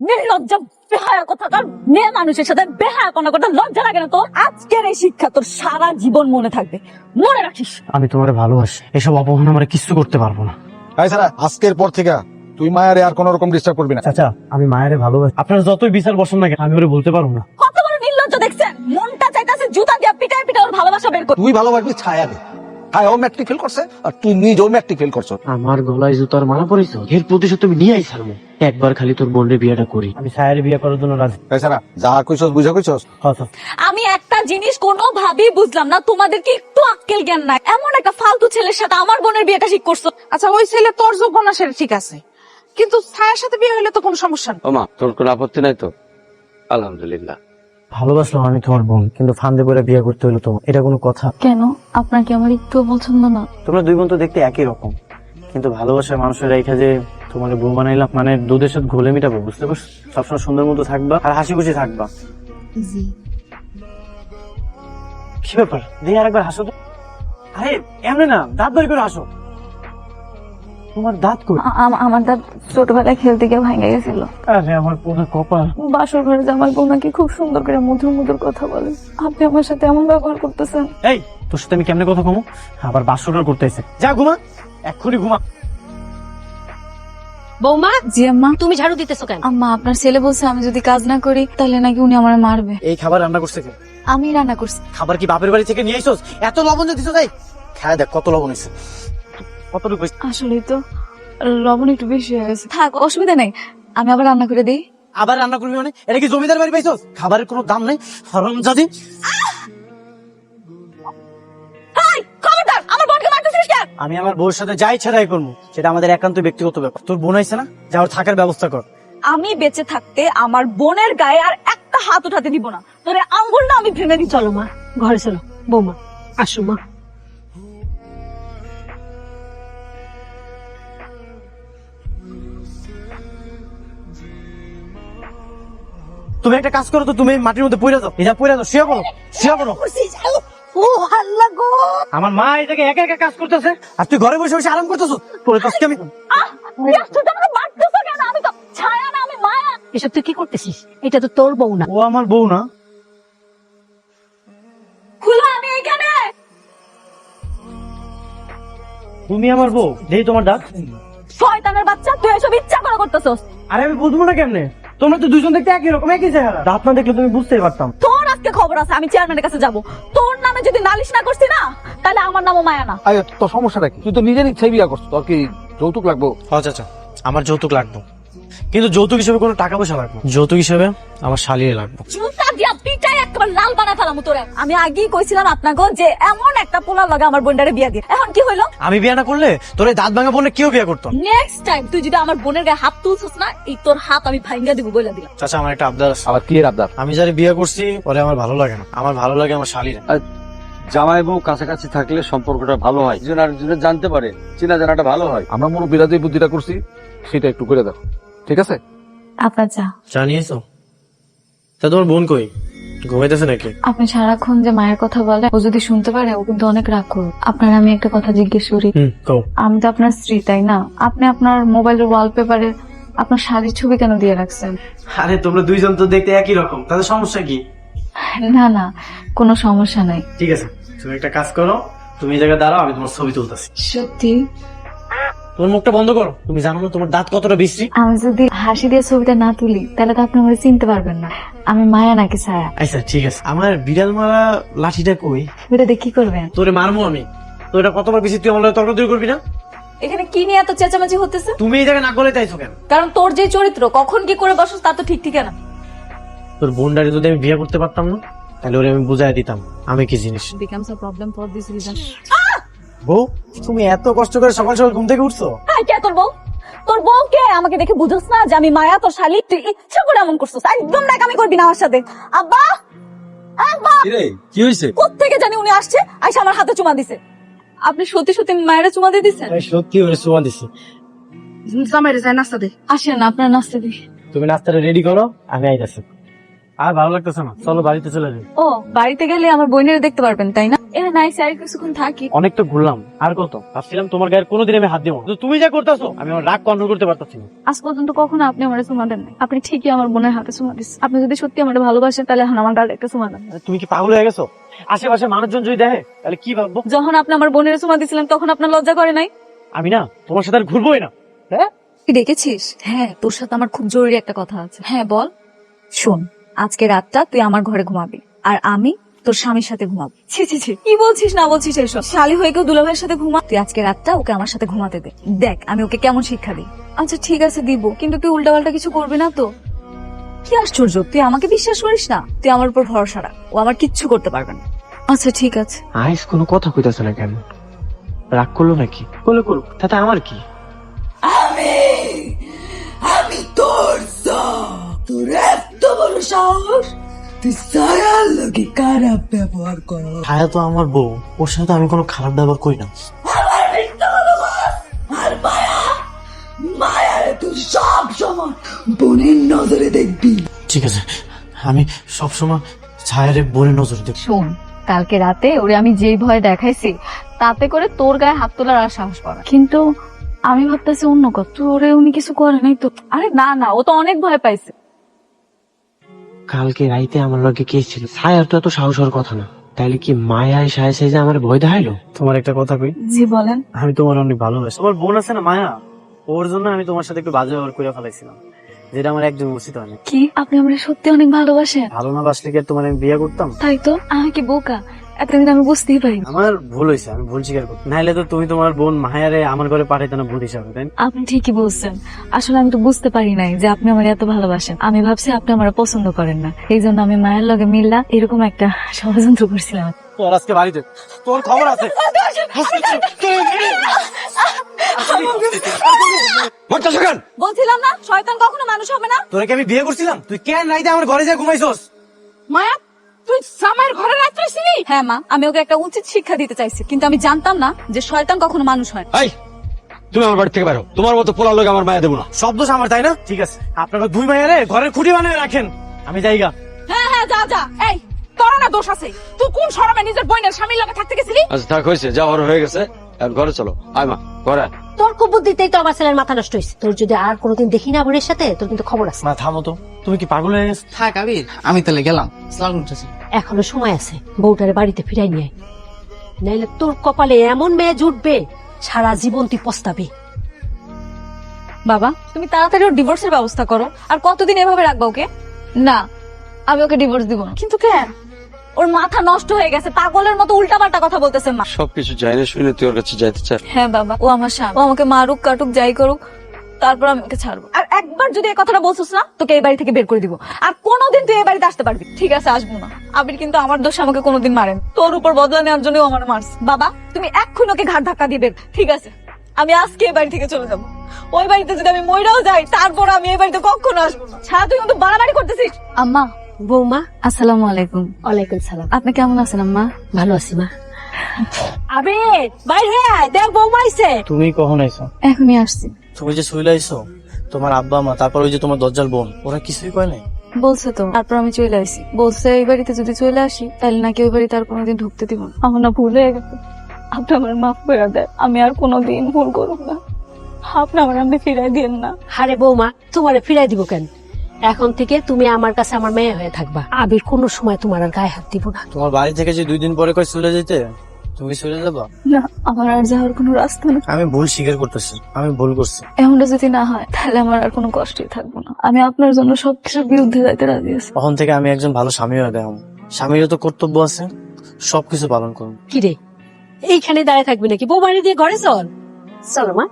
নির্লজ্জা বেহায়া কথাকার মেয়ে মানুষের সাথে বেহায়াপনা করতে লজ্জা লাগে না তোর? আজকের এই শিক্ষা তোর সারা জীবন মনে থাকবে, মনে রাখিস। আমি তোমারে ভালোবাসি, এসব অপমান আমার কিছু করতে পারবো না। আজকের পর থেকে তুই মায়ারে আর কোন রকম ডিস্টার্ব করবি না। চাচা, আমি মায়েরে ভালোবাসি, আপনারা যতই বিচার বসেন না কেন আমি ওরে বলতে পারবো না। কত বড় নির্লজ্জ দেখছেন, মনটা চাইতাছে জুতা দিয়া পিটায় পিটায় ওর ভালোবাসা বের কর। তুই ভালোবাসবি ছায়াকে, ছায়াও ম্যাট্রিক ফেল করছে আর তুই নিজেও ম্যাট্রিক ফেল করছ। আমার গলায় জুতার মালা পড়েছ, এর প্রতিশোধ তুমি নিয়ে আইসার একবার খালি তোর বোনের বিয়েটা করি। আমি ছায়ারে বিয়ে করার জন্য রাজি। এছাড়া যা কইছস বুঝা কইছস। আমি একটা জিনিস কোনোভাবেই বুঝলাম না, তোমাদের কি একটু আক্কেল জ্ঞান নাই? এমন একটা ফালতু ছেলের সাথে আমার বোনের বিয়েটা ঠিক করছো। আচ্ছা ওই ছেলে তোর যোগ্য না সেটা ঠিক আছে, কিন্তু ছায়ার সাথে বিয়ে হলে তো কোনো সমস্যা নেই। ওমা, তোর কোনো আপত্তি নাই তো? আলহামদুলিল্লাহ। ভালোবাসলাম আমি তোমার বোন, কিন্তু ফান্দে করে বিয়ে করতে হলো তোমার, এটা কোনো কথা? কেন, আপনার কি আমার একটু পছন্দ না? তোমরা দুই বোন তো দেখতে একই রকম, কিন্তু ভালোবাসার মানুষের রেখা যে তোমার বউ বানাইলাম, মানে দুধের সাথে ঘোলে মিটাবো, বুঝতে পারছো? সবসময় সুন্দর মতো থাকবা আর হাসি খুশি থাকবা। কি ব্যাপার, দেখি আরেকবার হাসো তো। আরে এমনি না, দাঁত বের করে হাসো। তোমার দাঁত কই? আমার দাঁত ছোটবেলায় খেলতে গিয়ে ভাঙে গেছিল। আরে আমার পুরো কপাল। বাসর ঘরে জামাই বউ নাকি খুব সুন্দর করে মধুর মধুর কথা বলে, আপনি আমার সাথে এমন ব্যবহার করতেছেন। এই, তোর সাথে আমি কেমনে কথা কমো? আবার বাসর করতেছে। যা ঘুমা, এক্ষুনি ঘুমা। বৌমা, জি আম্মা। তুমি ঝাড়ু দিতেছো কেন? আম্মা, আপনার ছেলে বলছে আমি যদি কাজ না করি তাহলে নাকি উনি আমার মারবে। এই খাবার রান্না করছে কে? আমি রান্না করছি। খাবার কি বাপের বাড়ি থেকে নিয়ে আইছস? এত লবণ দিছো তাই? খায় দেখ কত লবণ হইছে। কতটুকু হইছে? আসলেই তো লবণ একটু বেশি হয়ে গেছে। থাক, অসুবিধা নেই, আমি আবার রান্না করে দিই। আবার রান্না করবি মানে? এটা কি জমিদার বাড়ি পাইছস? খাবারের কোনো দাম নেই, হারামজাদি। এই, খবরদার, আমার বোনকে মারতেছিস কেন? আমি আমার বউর সাথে যাই ছাড়াই করবো, সেটা আমাদের একান্ত ব্যক্তিগত ব্যাপার। তোর বোন আইছে না, যা ওর থাকার ব্যবস্থা কর। আমি বেঁচে থাকতে আমার বোনের গায়ে আর একটা হাত উঠাতে দিব না, তোরে আঙ্গুলটা আমি ভেঙে দিই। চলো মা, ঘরে চলো। বৌমা আসো মা। তুমি একটা কাজ করো তো, তুমি মাটির মধ্যে পড়ে যাও, এটা পড়ে যাও, শুয়ে পড়ো, শুয়ে পড়ো। ও আল্লাহ গো, আমার মা এটাকে একা একা কাজ করতেছে আর তুই ঘরে বসে বসে আরাম করতেছো। তোর কাছে আমি আমাকে মারতেছো কেন? আমি তো ছায়া না, আমি মায়া। এসব তুই কি করতেছিস? এটা তো তোর বউ না। ও আমার বউ না। খুলো, আমি এখানে। তুমি আমার বউ, দেখি তোমার দাঁত। শয়তানের বাচ্চা, তুই এসব ইচ্ছা করে করতেছস। আরে আমি বুঝবো না কেমনে? তোমরা তো দুজন দেখতে একই রকম, একই চেহারা। দাঁত না দেখলে তুমি বুঝতেই পারতাম। তোর আজকে খবর আছে, আমি চেয়ারম্যানের কাছে যাব। তোর নামে যদি নালিশ না করছি না, তাহলে আমার নামও মায়া না। আয় তোর সমস্যাটা কি? তুই তো নিজের ইচ্ছাই বিয়া করছিস, তোর কি যৌতুক লাগবো? আচ্ছা, আমার যৌতুক লাগবে, কিন্তু যৌতুক হিসেবে কোনো টাকা পয়সা লাগবে। যৌতুক হিসেবে আমার শালিয়ে লাগবে। জুতা দিয়া পিটাই একবার লাল বানা ফেলাম তোরে। আমি আগেই কইছিলাম আপনাকে যে এমন একটা পোলার লাগে আমার বোনটারে বিয়া দিয়ে। এখন কি হইলো? আমি বিয়ে না করলে তোর এই দাঁত ভাঙা বললে কেউ বিয়ে করতো? নেক্সট টাইম তুই যদি আমার বোনের গায়ে হাত তুলছিস না, এই তোর হাত আমি ভাঙ্গা দিব বলে দিলাম। চাচা, আমার একটা আবদার আছে। আবার কি এর আবদার? আমি যারা বিয়ে করছি ওরে আমার ভালো লাগে না, আমার ভালো লাগে আমার শালিরা। আর জামাই বউ কাছাকাছি থাকলে সম্পর্কটা ভালো হয়, একজন আরেকজনের জানতে পারে, চেনা জানাটা ভালো হয়। আমরা মুরব্বীরা যে বুদ্ধিটা করছি সেটা একটু করে দেখো, ঠিক আছে? আপনার চা। জানিয়েছো? তা তোমার বোন কই, ঘুমাইতেছে নাকি? আপনি সারাক্ষণ যে মায়ের কথা বলে, ও যদি শুনতে পারে ও কিন্তু অনেক রাগ করবে। আপনার আমি একটা কথা জিজ্ঞেস করি, কও। আমি তো আপনার স্ত্রী, তাই না? আপনি আপনার মোবাইলের ওয়ালপেপারে আপনার শাড়ির ছবি কেন দিয়ে রাখছেন? আরে তোমরা দুইজন তো দেখতে একই রকম, তাদের সমস্যা কি? না না, কোনো সমস্যা নাই। ঠিক আছে, তুমি একটা কাজ করো, তুমি এই জায়গায় দাঁড়াও, আমি তোমার ছবি তুলতেছি। সত্যি? তোমার মুখটা বন্ধ করো। তুমি জানো না তোমার দাঁত কতটা বিশ্রী? আমি যদি হাসি দিয়ে ছবিটা না তুলি তাহলে তো আপনি আমার চিনতে পারবেন না আমি মায়া নাকি ছায়া। আচ্ছা ঠিক আছে, আমার বিড়াল মারা লাঠিটা কই? ওটা দিয়ে কি করবেন? তোরে মারবো আমি। তো এটা কতবার বেশি তুই আমার লগে তর্ক করবি না? এখানে কি নিয়ে এত চেঁচামেচি হতেছে? তুমি এই জায়গায় না করলে চাইছো কেন? কারণ তোর যে চরিত্র, কখন কি করে বসস তা তো ঠিক ঠিকানা। তোর বোনটারে যদি আমি বিয়ে করতে পারতাম না, তাহলে ওরে আমি বুঝাই দিতাম আমি কি জিনিস। becomes a problem for this reason. বউ, তুমি এত কষ্ট করে সকাল সকাল ঘুম থেকে উঠছো? হাই, কে তোর বউ? তোর বউ কে? আমাকে দেখে বুঝছ না যে আমি মায়া তোর শালি? তুই ইচ্ছা করে এমন করছিস, একদম নাকামি করবি না আমার সাথে। আব্বা, আব্বা, কি হয়েছে? কোত্থেকে জানি উনি আসছে, আইসা আমার হাতে চুমা দিছে। আপনি সত্যি সত্যি মায়েরা চুমা দিয়ে দিচ্ছেন? সত্যি ওরে চুমা দিছি। জামাইরে যায় নাস্তা দে। আসেন আপনার নাস্তা দিই। তুমি নাস্তাটা রেডি করো, আমি আইতাছি। আর ভালো লাগতেছে না, চলো বাড়িতে চলে যাই। ও, বাড়িতে গেলে আমার বোনের দেখতে পারবেন তাই না? এরা নাইস, আর কিছুক্ষণ থাকি। অনেক তো ঘুরলাম, আর কত? ভাবছিলাম তোমার গায়ের কোনোদিন আমি হাত দিব না, কিন্তু তুমি যা করতেছো আমি আমার রাগ কন্ট্রোল করতে পারতেছি না। আজ পর্যন্ত কখনো আপনি আমার চুমা দেন নাই। আপনি ঠিকই আমার বোনের হাতে চুমা দিচ্ছেন। আপনি যদি সত্যি আমার ভালোবাসেন তাহলে এখন আমার গালে একটা চুমা দেন। আরে তুমি কি পাগল হয়ে গেছো? আশেপাশে মানুষজন যদি দেখে তাহলে কি ভাববো? যখন আপনি আমার বোনের চুমা দিছিলেন তখন আপনার লজ্জা করে নাই? আমি না তোমার সাথে আর ঘুরবোই না। হ্যাঁ, তুই ডেকেছিস? হ্যাঁ, তোর সাথে আমার খুব জরুরি একটা কথা আছে। হ্যাঁ বল। শোন, আজকে রাতটা তুই আমার ঘরে ঘুমাবি, আর আমি তোর স্বামীর সাথে ঘুমাবো। ছি ছি ছি, কি বলছিস না বলছিস এসব? শালি হয়ে কেউ দুলাভাইয়ের সাথে ঘুমা? তুই আজকে রাতটা ওকে আমার সাথে ঘুমাতে দে, দেখ আমি ওকে কেমন শিক্ষা দিই। আচ্ছা ঠিক আছে দিব, কিন্তু তুই উল্টাপাল্টা কিছু করবি না তো? কি আশ্চর্য, তুই আমাকে বিশ্বাস করিস না? তুই আমার উপর ভরসা রাখ, ও আমার কিচ্ছু করতে পারবে না। আচ্ছা ঠিক আছে। আইস কোনো কথা কইতাছে না কেন? রাগ করলো নাকি? বলে করুক, তাতে আমার কি? আমি তোর তোর এত বড় সাহস, তুই সারার লোকে খারাপ ব্যবহার করো। ছায়া তো আমার বউ, ওর সাথে আমি কোনো খারাপ ব্যবহার করি না। আমার মিথ্যা ভালোবাস আর মায়া, মায়ারে তুই সব সময় বোনের নজরে দেখবি। ঠিক আছে, আমি সবসময় ছায়ারে বোনের নজর দেব। শোন, কালকে রাতে ওরে আমি যেই ভয় দেখাইছি তাতে করে তোর গায়ে হাত তোলার আর সাহস পাবে, কিন্তু আমি ভাবতেছি অন্য কথা। ওরে উনি কিছু করে নাই তো? আরে না না, ও তো অনেক ভয় পাইছে। কালকে রাইতে আমার লগে কে ছিল? ছায়ার তো এত সাহস হওয়ার কথা না, তাইলে কি মায়ায় সায় সাইজে আমার ভয় দেখাইলো? তোমার একটা কথা কই, জি বলেন। আমি তোমার অনেক ভালোবাসি। তোমার বোন আছে না মায়া, ওর জন্য আমি তোমার সাথে একটু বাজে ব্যবহার করে ফেলাইছিলাম, যেটা আমার একদম উচিত হয়নি। কি আপনি আমার সত্যি অনেক ভালোবাসেন? ভালো না বাসলে কি আর তোমার আমি বিয়ে করতাম? তাই তো, আমি কি বোকা? এতদিন আমি বুঝতেই পারি। আমার ভুল হয়েছে, আমি ভুল স্বীকার করি। নাহলে তো তুমি তোমার বোন মায়ারে আমার ঘরে পাঠাইতে না ভূত হিসাবে, তাই না? আপনি ঠিকই বলছেন। আসলে আমি তো বুঝতে পারি নাই যে আপনি আমার এত ভালোবাসেন। আমি ভাবছি আপনি আমার পছন্দ করেন না, এই জন্য আমি মায়ের লগে মিল্লা এরকম একটা ষড়যন্ত্র করছিলাম। তোর আজকে বাড়িতে তোর খবর আছে। বলছিলাম না শয়তান কখনো মানুষ হবে না। তোরে কি আমি বিয়ে করছিলাম? তুই কেন রাইতে আমার ঘরে যা ঘুমাইছস? মায়া, তুই জামাইয়ের ঘরে রাত্রে ছিলি? হ্যাঁ মা, আমি ওকে একটা উচিত শিক্ষা দিতে চাইছি, কিন্তু আমি জানতাম না যে শয়তান কখনো মানুষ হয় না। এই, তুমি আমার বাড়ি থেকে বেরো। তোমার মতো পোলা লোক আমার মায়া দেবো না। সব দোষ আমার, তাই না? ঠিক আছে, আপনারা দুই মাইয়ারে ঘরের খুঁটি বানিয়ে রাখেন, আমি যাইগা। হ্যাঁ হ্যাঁ, যা যা। এই, তোর না দোষ আছে? তুই কোন শরমে নিজের বোনের স্বামীর লগে থাকতে গেছিলি? আচ্ছা থাক, হয়েছে, যা হওয়ার হয়ে গেছে। এখন ঘরে চলো। আয় মা, ঘরে আয়। তোর কুবুদ্ধিতেই তো আমার ছেলের মাথা নষ্ট হয়েছে। তোর যদি আর কোনোদিন দেখি না বোনের সাথে, তোর কিন্তু খবর আছে। মা থামো তো, তুমি কি পাগল হয়ে গেছো? থাক আবির, আমি তাহলে গেলাম। আসসালামু আলাইকুম। এখনো সময় আছে, বউটারে বাড়িতে ফিরাই নিয়ে আয়। নাইলে তোর কপালে এমন মেয়ে জুটবে, সারা জীবন তুই পস্তাবি। বাবা, তুমি তাড়াতাড়ি ওর ডিভোর্সের ব্যবস্থা করো। আর কতদিন এভাবে রাখবা ওকে? না, আমি ওকে ডিভোর্স দিব না। কিন্তু কেন? ওর মাথা নষ্ট হয়ে গেছে, পাগলের মতো উল্টাপাল্টা কথা বলতেছে মা। সবকিছু জানি শুনে তুই ওর কাছে যাইতে চাস? হ্যাঁ বাবা, ও আমার স্বামী, ও আমাকে মারুক কাটুক যাই করুক, তারপর আমি ওকে ছাড়বো। আর একবার যদি এই কথাটা বলছিস না, তোকে এই বাড়ি থেকে বের করে দিব। আর কোনোদিন তুই এই বাড়িতে আসতে পারবি? ঠিক আছে, আসবো না। আবির কিন্তু আমার দোষ আমাকে কোনোদিন মারেন, তোর উপর বদলা নেওয়ার জন্য আমার মারছে। বাবা, তুমি এক্ষুনি ওকে ঘাট ধাক্কা দিবে। ঠিক আছে, আমি আজকে এই বাড়ি থেকে চলে যাবো। ওই বাড়িতে যদি আমি মইরাও যাই, তারপর আমি এই বাড়িতে কখনো আসবো না। ছাড়া তুই কিন্তু বাড়াবাড়ি করতেছিস। আম্মা, বৌমা, আসসালামু আলাইকুম। ওয়ালাইকুম সালাম। আপনি কেমন আছেন আম্মা? ভালো আছি মা। আবে বাইরে আয়, দেখ বৌমা আইছে। তুমি কখন আইছো? এখনই আসছি। তুমি যে শুইলে আইছো, তোমার আব্বা মা, তারপর ওই যে তোমার দজ্জাল বোন, ওরা কিছুই কয় নাই? বলছে তো, তারপর আমি চলে আসি। বলছে এই বাড়িতে যদি চলে আসি তাহলে নাকি ওই বাড়িতে আর কোনোদিন ঢুকতে দিব না। আমার না ভুল হয়ে গেছে, আপনি আমার মাফ করে দেন। আমি আর কোনোদিন ভুল করব না। আপনি আমার আপনি ফিরাই দিন না। আরে বৌমা, তোমারে ফিরাই দিব কেন? এখন থেকে তুমি আমার কাছে আমার মেয়ে হয়ে থাকবা। আবির কোনো সময় তোমার আর গায়ে হাত দিব না। তোমার বাড়ি থেকে যে 2 দিন পরে কই চলে যেতে, তুমি চলে যাবা? না, আমার আর যাওয়ার কোনো রাস্তা নেই। আমি ভুল স্বীকার করতেছি, আমি ভুল করছি। এমনটা যদি না হয় তাহলে আমার আর কোনো কষ্টই থাকবো না। আমি আপনার জন্য সবকিছুর বিরুদ্ধে যাইতে রাজি আছি। তখন থেকে আমি একজন ভালো স্বামী হয়ে দেখাম। স্বামীরও তো কর্তব্য আছে, সবকিছু পালন করুন। কিরে, এইখানে দাঁড়িয়ে থাকবি নাকি? বৌমারি দিয়ে ঘরে চল। চলো মা।